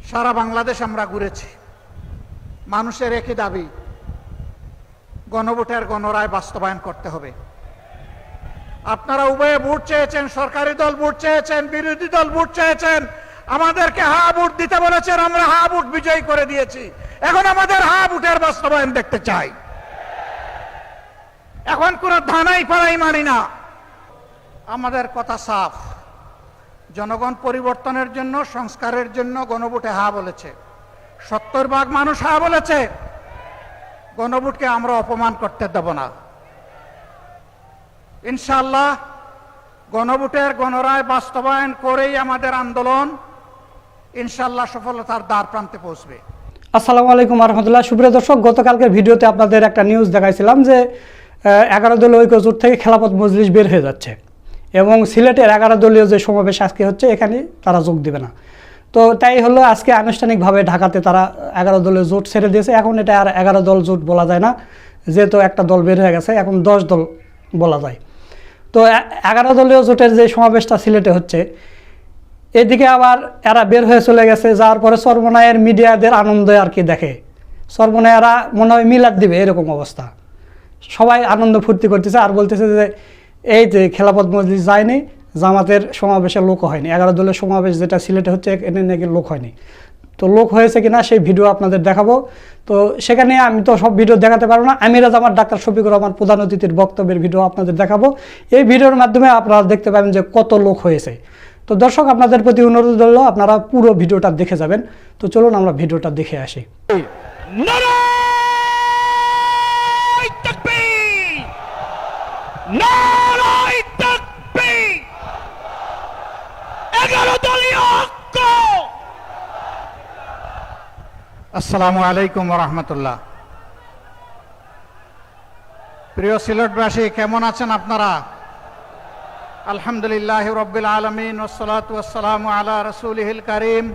সারা বাংলাদেশ আমরা ঘুরেছি, মানুষের একই দাবি, গণভোটের গণরায় বাস্তবায়ন করতে হবে। আপনারা উভয়ে ভোট চেয়েছেন, সরকারি দল ভোট চেয়েছেন, বিরোধী দল ভোট চেয়েছেন, আমাদেরকে হা ভোট দিতে বলেছেন, আমরা হা ভোট বিজয়ী করে দিয়েছি। এখন আমাদের হা ভোটের বাস্তবায়ন দেখতে চাই। এখন কোন ধানাই পাড়াই মানি না, আমাদের কথা সাফ। জনগণ পরিবর্তনের জন্য, সংস্কারের জন্য গণভোটে হা বলেছে, 70% মানুষ হা বলেছে। গণভোটকে আমরা অপমান করতে দেব না। ইনশাআল্লাহ গণভোটের গণরায় বাস্তবায়ন করেই আমাদের আন্দোলন ইনশাআল্লাহ সফলতার দ্বার প্রান্তে পৌঁছবে। আসসালামু আলাইকুম রহমতুল্লাহ। সুপ্রিয় দর্শক, গতকালকের ভিডিওতে আপনাদের একটা নিউজ দেখাইছিলাম যে 11 দলীয় ঐক্যজোট থেকে খেলাফত মজলিস বের হয়ে যাচ্ছে এবং সিলেটের 11 দলীয় যে সমাবেশ আজকে হচ্ছে এখানে তারা যোগ দিবে না। তো তাই হলো আজকে আনুষ্ঠানিকভাবে ঢাকাতে তারা 11 দলীয় জোট ছেড়ে দিয়েছে। এখন এটা আর 11 দল জোট বলা যায় না, যেহেতু একটা দল বের হয়ে গেছে, এখন 10 দল বলা যায়। তো 11 দলীয় জোটের যে সমাবেশটা সিলেটে হচ্ছে, এদিকে আবার এরা বের হয়ে চলে গেছে, যাওয়ার পরে সর্বনায়ের মিডিয়াদের আনন্দ আর কি দেখে, সর্বনায়েরা মনে হয় মিলাদ দিবে এরকম অবস্থা। সবাই আনন্দ ফুর্তি করতেছে আর বলতেছে যে এই যে খেলাফত মজলিস যায়নি, জামাতের সমাবেশে লোক হয়নি, 11 দলের সমাবেশ যেটা সিলেটে হচ্ছে এনে নাকি লোক হয়নি। তো লোক হয়েছে কিনা সেই ভিডিও আপনাদের দেখাবো। তো সেখানে আমি তো সব ভিডিও দেখাতে পারবো না, আমিরাজ আমার ডাক্তার শফিকুর রহমান প্রধান অতিথির বক্তব্যের ভিডিও আপনাদের দেখাবো। এই ভিডিওর মাধ্যমে আপনারা দেখতে পাবেন যে কত লোক হয়েছে। তো দর্শক, আপনাদের প্রতি অনুরোধ হলো আপনারা পুরো ভিডিওটা দেখে যাবেন। তো চলুন আমরা ভিডিওটা দেখে আসি। আসসালামু আলাইকুম রহমতুল্লাহ। প্রিয় সিলেটবাসী, কেমন আছেন আপনারা? আলহামদুলিল্লাহ রাব্বিল আলামিন, ওয়াসসালাতু ওয়াসসালামু আলা রাসূলিহিল কারীম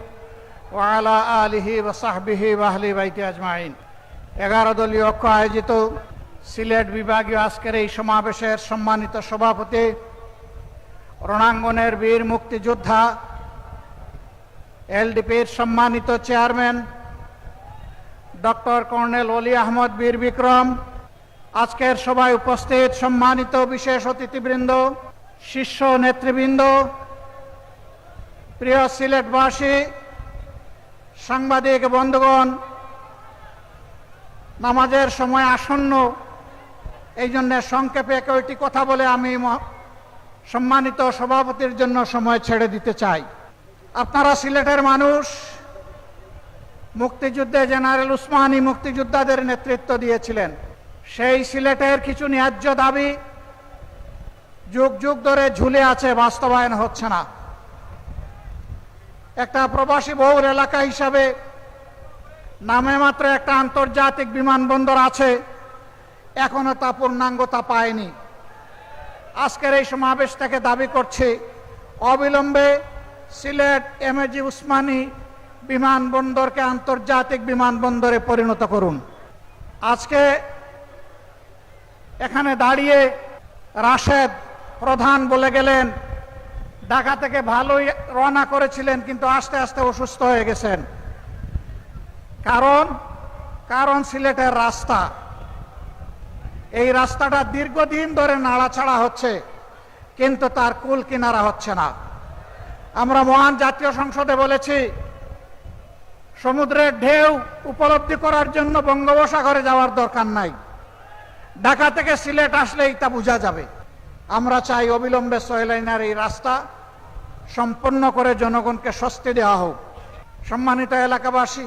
ওয়া আলা আলিহি ওয়া সাহবিহি ওয়া আহলি বাইতি আজমাইন। 11 দলীয় ঐক্য আয়োজিত সিলেট বিভাগীয় আজকের এই সমাবেশের সম্মানিত সভাপতি, রণাঙ্গনের বীর মুক্তিযোদ্ধা, এলডিপির সম্মানিত চেয়ারম্যান ডক্টর কর্নেল ওলি আহমদ বীর বিক্রম, আজকের সভায় উপস্থিত সম্মানিত বিশেষ অতিথিবৃন্দ, শীর্ষ নেতৃবৃন্দ, প্রিয় সিলেটবাসী, সাংবাদিক বন্ধুগণ, নামাজের সময় আসন্ন, এই জন্য সংক্ষেপে কয়েকটি কথা বলে আমি সম্মানিত সভাপতির জন্য সময় ছেড়ে দিতে চাই। আপনারা সিলেটের মানুষ, মুক্তিযুদ্ধে জেনারেল উসমানী মুক্তিযোদ্ধাদের নেতৃত্ব দিয়েছিলেন। সেই সিলেটের কিছু ন্যায্য দাবি যুগ যুগ ধরে ঝুলে আছে, বাস্তবায়ন হচ্ছে না। একটা প্রবাসী বহুল এলাকা হিসাবে নামে মাত্র একটা আন্তর্জাতিক বিমানবন্দর আছে, এখনো তা পূর্ণাঙ্গতা পায়নি। আজকের এই সমাবেশ থেকে দাবি করছি, অবিলম্বে সিলেট এমএজি উসমানী বিমানবন্দরকে আন্তর্জাতিক বিমানবন্দরে পরিণত করুন। আজকে এখানে দাঁড়িয়ে রাশেদ প্রধান বলে গেলেন ঢাকা থেকে ভালোই রওনা করেছিলেন, কিন্তু আস্তে আস্তে অসুস্থ হয়ে গেছেন। কারণ সিলেটের রাস্তা, এই রাস্তাটা দীর্ঘদিন ধরে নাড়াচাড়া হচ্ছে, কিন্তু তার কুল কিনারা হচ্ছে না। আমরা মহান জাতীয় সংসদে বলেছি, সমুদ্রের ঢেউ উপলব্ধি করার জন্য বঙ্গোপসাগরে যাওয়ার দরকার নাই, ঢাকা থেকে সিলেট আসলেই তা বোঝা যাবে। আমরা চাই অবিলম্বে 6 লাইনের এই রাস্তা সম্পন্ন করে জনগণকে স্বস্তি দেওয়া হোক। সম্মানিত এলাকাবাসী,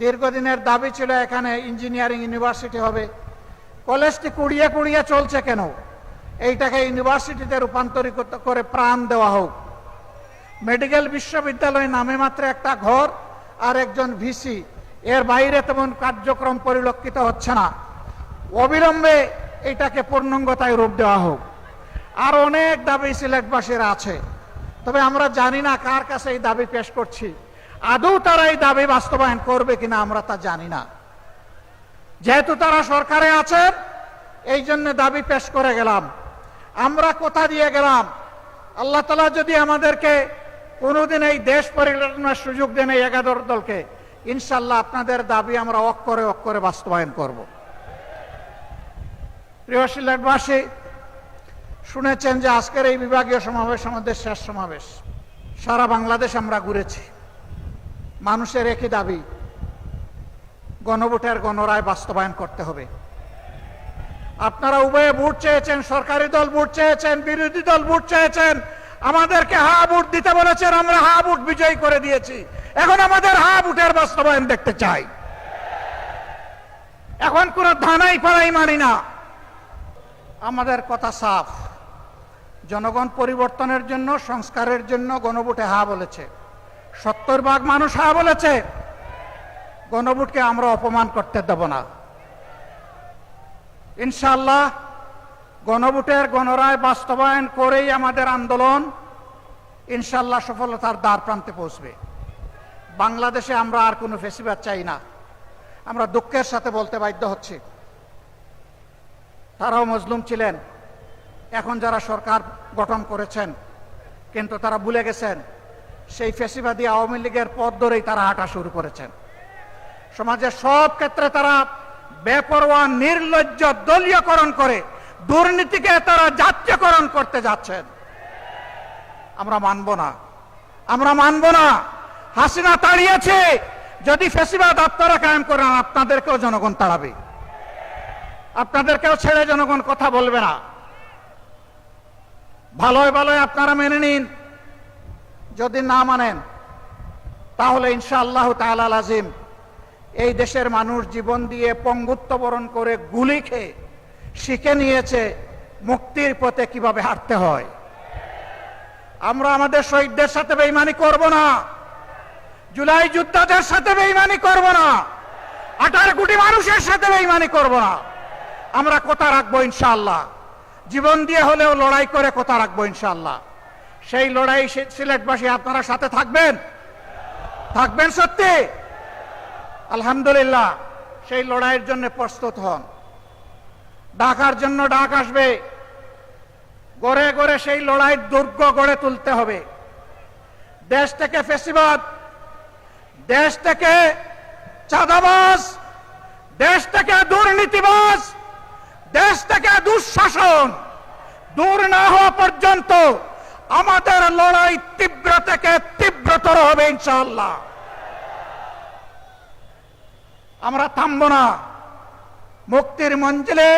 দীর্ঘদিনের দাবি ছিল এখানে ইঞ্জিনিয়ারিং ইউনিভার্সিটি হবে। কলেজটি কুড়িয়ে কুড়িয়ে চলছে কেন? এইটাকে ইউনিভার্সিটিতে রূপান্তরিত করে প্রাণ দেওয়া হোক। মেডিকেল বিশ্ববিদ্যালয় নামে মাত্র একটা ঘর আর একজন ভিসি, এর বাইরে তেমন কার্যক্রম পরিলক্ষিত হচ্ছে না। অবিলম্বে এটাকে পূর্ণাঙ্গতায় রূপ দেওয়া হোক। আর অনেক দাবি সিলেটবাসীর আছে, তবে আমরা জানি না কার কাছে এই দাবি পেশ করছি, আদৌ তারা এই দাবি বাস্তবায়ন করবে কিনা আমরা তা জানি না। যেহেতু তারা সরকারে আছেন, এই জন্য দাবি পেশ করে গেলাম। আমরা কথা দিয়ে গেলাম, আল্লাহ তাআলা যদি আমাদেরকে কোনোদিন এই দেশ পরিচালনার সুযোগ দেন এই 11 দলকে। ইনশাল্লাহ আপনাদের দাবি আমরা অক্ষরে অক্ষরে বাস্তবায়ন করব। প্রিয় সিলেটবাসী, শুনেছেন যে আজকের এই বিভাগীয় সমাবেশ আমাদের শেষ সমাবেশ। সারা বাংলাদেশ আমরা ঘুরেছি, মানুষের একই দাবি, গণভোটের গণরায় বাস্তবায়ন করতে হবে। আপনারা উভয়ে ভোট চেয়েছেন, সরকারি দল ভোট চেয়েছেন, বিরোধী দল ভোট চেয়েছেন, আমাদেরকে হা ভোট দিতে বলেছেন, আমরা হা ভোট বিজয়ী করে দিয়েছি। এখন আমাদের হা ভোটের বাস্তবায়ন দেখতে চাই। এখন কোন ধানাই পাড়াই মানি না, আমাদের কথা সাফ। জনগণ পরিবর্তনের জন্য, সংস্কারের জন্য গণভোটে হা বলেছে, 70% মানুষ হা বলেছে। গণভোটকে আমরা অপমান করতে দেব না। ইনশাআল্লাহ গণভোটের গণরায় বাস্তবায়ন করেই আমাদের আন্দোলন ইনশাআল্লাহ সফলতার দ্বার প্রান্তে পৌঁছবে। বাংলাদেশে আমরা আর কোনো ফেসিবাদ চাই না। আমরা দুঃখের সাথে বলতে বাধ্য হচ্ছি, তারাও মজলুম ছিলেন। এখন যারা সরকার গঠন করেছেন, কিন্তু তারা ভুলে গেছেন সেই ফেসিবাদী আওয়ামী লীগের পথ ধরেই তারা হাঁটা শুরু করেছেন। সমাজের সব ক্ষেত্রে তারা বেপরোয়া নির্লজ্জ দলীয়করণ করে দুর্নীতিকে তারা জাতীয়করণ করতে যাচ্ছেন। আমরা মানব না, আমরা মানব না। হাসিনা তাড়িয়েছে, যদি ফেসিবাদ আপনারা কায়েম করেন আপনাদেরকেও জনগণ তাড়াবে, আপনাদেরকেও ছেড়ে জনগণ কথা বলবে না। ভালোই ভালোই আপনারা মেনে নিন, যদি না মানেন তাহলে ইনশাআল্লাহ তাআলা লাজিম এই দেশের মানুষ জীবন দিয়ে পঙ্গুত্ব বরণ করে গুলি খেয়ে শিখে নিয়েছে মুক্তির পথে কিভাবে হাঁটতে হয়। আমরা আমাদের শহীদদের সাথে বেঈমানি করব না, জুলাই যোদ্ধাদের সাথে বেঈমানি করব না, 18 কোটি মানুষের সাথে বেঈমানি করব না। আমরা কথা রাখবো ইনশাআল্লাহ, জীবন দিয়ে হলেও লড়াই করে কথা রাখবো ইনশাআল্লাহ। সেই লড়াই সিলেটবাসী আপনারা সাথে থাকবেন, থাকবেন সত্যি? আলহামদুলিল্লাহ, সেই লড়াইয়ের জন্য প্রস্তুত হন। ডাকার জন্য ডাক আসবে, গড়ে গড়ে সেই লড়াইয়ের দুর্গ গড়ে তুলতে হবে। দেশ থেকে ফেসিবাদ, দেশ থেকে চাঁদাবাজ, দেশ থেকে দুর্নীতিবাজ, দেশ থেকে দুঃশাসন দূর না হওয়া পর্যন্ত আমাদের লড়াই তীব্র থেকে তীব্রতর হবে ইনশাআল্লাহ। আমরা থামব না, মুক্তির মঞ্জিলে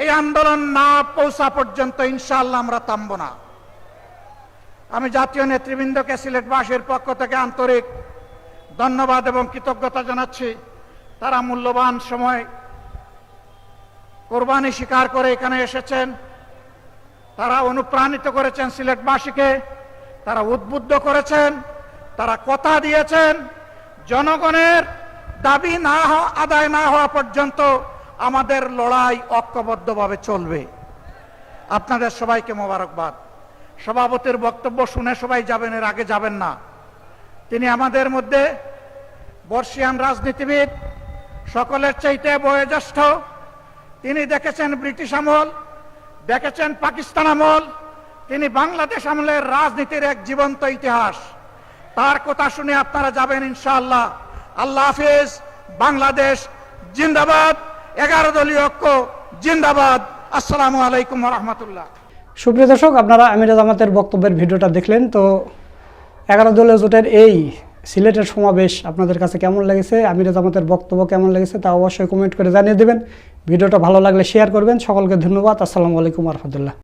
এই আন্দোলন না পৌঁছা পর্যন্ত ইনশাআল্লাহ আমরা থামব না। আমি জাতীয় নেতৃবৃন্দকে সিলেটবাসীর পক্ষ থেকে আন্তরিক ধন্যবাদ এবং কৃতজ্ঞতা জানাচ্ছি। তারা মূল্যবান সময় কোরবানি স্বীকার করে এখানে এসেছেন, তারা অনুপ্রাণিত করেছেন সিলেটবাসীকে, তারা উদ্বুদ্ধ করেছেন, তারা কথা দিয়েছেন জনগণের দাবি না আদায় না হওয়া পর্যন্ত আমাদের লড়াই ঐক্যবদ্ধভাবে চলবে। আপনাদের সবাইকে মোবারকবাদ। সভাপতির বক্তব্য শুনে সবাই যাবেন, এর আগে যাবেন না। তিনি আমাদের মধ্যে বর্ষিয়ান রাজনীতিবিদ, সকলের চাইতে বয়োজ্যেষ্ঠ। তিনি দেখেছেন ব্রিটিশ আমল, দেখেছেন পাকিস্তান আমল, তিনি বাংলাদেশ আমলের রাজনীতির এক জীবন্ত ইতিহাস। তার কথা শুনে আপনারা যাবেন ইনশাআল্লাহ। আল্লাহ হাফেজ। বাংলাদেশ জিন্দাবাদ, 11 দলীয় ঐক্য জিন্দাবাদ। আসসালামু আলাইকুম ওয়া রাহমাতুল্লাহ। সুপ্রিয় দর্শক, আপনারা আমিরে জামাতের বক্তব্যের ভিডিওটা দেখলেন। তো 11 দলীয় জোটের এই সিলেটের সমাবেশ আপনাদের কাছে কেমন লেগেছে, আমিরে জামাতের বক্তব্য কেমন লেগেছে তা অবশ্যই কমেন্ট করে জানিয়ে দেবেন। ভিডিওটা ভালো লাগলে শেয়ার করবেন। সকলকে ধন্যবাদ। আসসালামু আলাইকুম ওয়া রাহমাতুল্লাহ।